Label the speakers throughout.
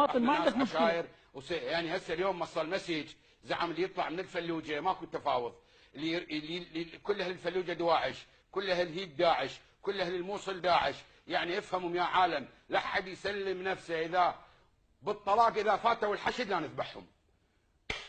Speaker 1: مواطن ما عندك مشكله.
Speaker 2: يعني هسه اليوم وصل مسج زعم اللي يطلع من الفلوجه ماكو تفاوض، اللي كل اهل الفلوجه دواعش، كل اهل الهيد داعش، كل اهل الموصل داعش. يعني افهموا يا عالم، لا حد يسلم نفسه. اذا بالطلاق اذا فاتوا الحشد لا نذبحهم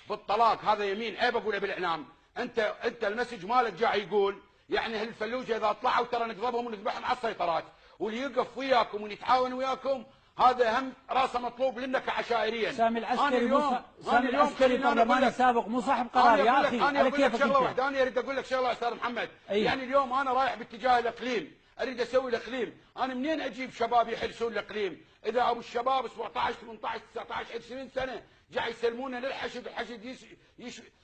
Speaker 2: بالطلاق، هذا يمين عيب اقوله بالاعلام. انت المسج مالك جاي يقول يعني اهل الفلوجه اذا طلعوا ترى نقضبهم ونذبحهم على السيطرات، واللي يقف وياكم ونتعاون وياكم هذا هم راسه مطلوب لنا كعشائريين.
Speaker 1: سامي العسكري برلماني سابق مو صاحب قرار يا اخي.
Speaker 2: انا اقول لك شغله واحده، انا اريد اقول لك شغله استاذ محمد. يعني اليوم انا رايح باتجاه الاقليم، اريد اسوي الاقليم، انا منين اجيب شباب يحرسون الاقليم؟ اذا ابو الشباب 17 18 19 20 سنه جاي يسلمونه للحشد، الحشد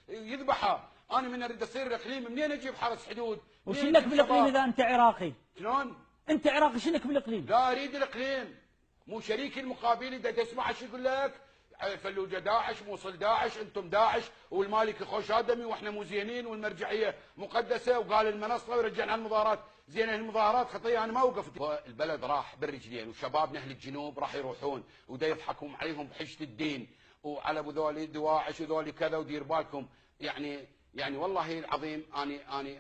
Speaker 2: يذبحه، انا من اريد اصير الاقليم منين اجيب حرس حدود؟
Speaker 1: وش لك بالاقليم اذا انت عراقي؟
Speaker 2: شلون؟
Speaker 1: انت عراقي شنك بالاقليم؟
Speaker 2: لا اريد الاقليم، مو شريكي المقابل اذا تسمع شو يقول لك؟ فلوجه داعش، موصل داعش، انتم داعش، والمالكي خوش ادمي واحنا مو زينين، والمرجعيه مقدسه، وقال المنصه ورجعنا المظاهرات زين. المظاهرات خطيه، انا ما وقفت. البلد راح بالرجلين، وشبابنا اهل الجنوب راح يروحون ودا يضحكون عليهم بحجه الدين وعلى ذولي دواعش وذولي كذا، ودير بالكم. يعني والله العظيم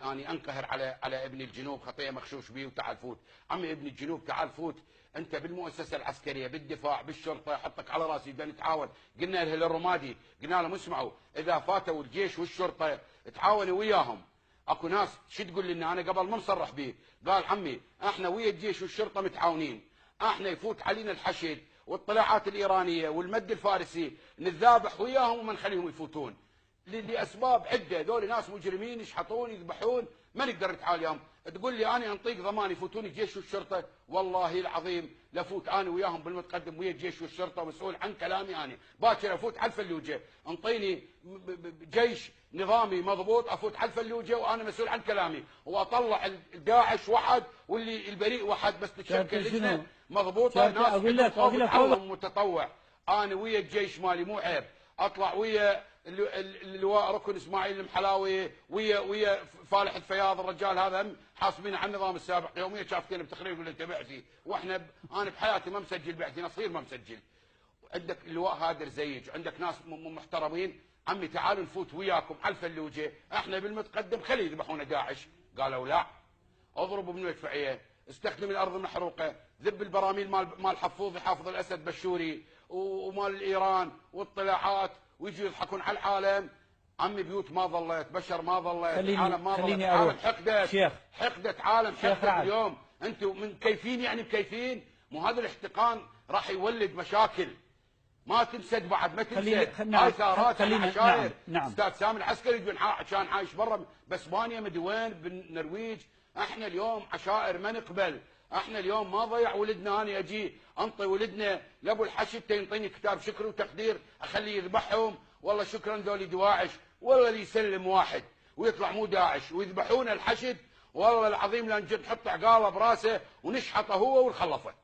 Speaker 2: اني انقهر على ابن الجنوب، خطيه مخشوش بيه. وتعال فوت عمي ابن الجنوب، تعال فوت انت بالمؤسسه العسكريه، بالدفاع، بالشرطه، حطك على راسي بدنا نتعاون. قلنا له الرمادي، قلنا لهم اسمعوا اذا فاتوا الجيش والشرطه تعاونوا وياهم. اكو ناس شو تقول لنا، انا قبل ما مصرح به قال عمي احنا ويا الجيش والشرطه متعاونين، احنا يفوت علينا الحشد والطلاعات الايرانيه والمد الفارسي نتذابح وياهم وما نخليهم يفوتون لاسباب عده. ذول ناس مجرمين يشحطون يذبحون، ما نقدر نتعامل وياهم. تقول لي انا انطيك ضمان يفوتون الجيش والشرطه؟ والله العظيم لفوت انا وياهم بالمتقدم ويا الجيش والشرطه، مسؤول عن كلامي انا. باكر افوت على الفلوجه، انطيني جيش نظامي مضبوط افوت على الفلوجه وانا مسؤول عن كلامي، واطلع الداعش وحد واللي البريء وحد، بس تتشكل لجنه مضبوطه. ناس
Speaker 1: اقول لك
Speaker 2: متطوع. انا ويا الجيش مالي مو عيب اطلع ويا اللواء ركن اسماعيل المحلاوي، ويا فالح الفياض، الرجال هذا هم حاسبين على النظام السابق. يوميا شافتين بتقرير يقول انت بعثي، واحنا انا بحياتي ما مسجل بعثي، نصير ما مسجل. عندك اللواء هادر زيج، عندك ناس محترمين. عمي تعالوا نفوت وياكم على الفلوجه، احنا بالمتقدم خلي يذبحونا داعش. قالوا لا، اضربوا بالمدفعيه، استخدم الارض المحروقه، ذب البراميل مال حفوظ حافظ الاسد بشوري ومال ايران واطلاعات، ويجوا يضحكون على العالم. عمي بيوت ما ظلت، بشر ما ظلت، العالم ما ظلت، عالم حقدت عالم حقدت. اليوم انتم مكيفين، يعني مكيفين. مو هذا الاحتقان راح يولد مشاكل ما تنسد بعد، ما تنسد. هاي ثارات عشائر. استاذ سامي العسكري كان عايش برا باسبانيا مدري وين بالنرويج. احنا اليوم عشائر ما نقبل. احنا اليوم ما ضيع ولدنا، انا اجي انطي ولدنا لابو الحشد ينطيني كتاب شكر وتقدير اخليه يذبحهم، والله شكرا ذولي دواعش، والله اللي يسلم واحد ويطلع مو داعش ويذبحون الحشد، والله العظيم لا نجد نحط عقاله براسه ونشحطه هو ونخلصه.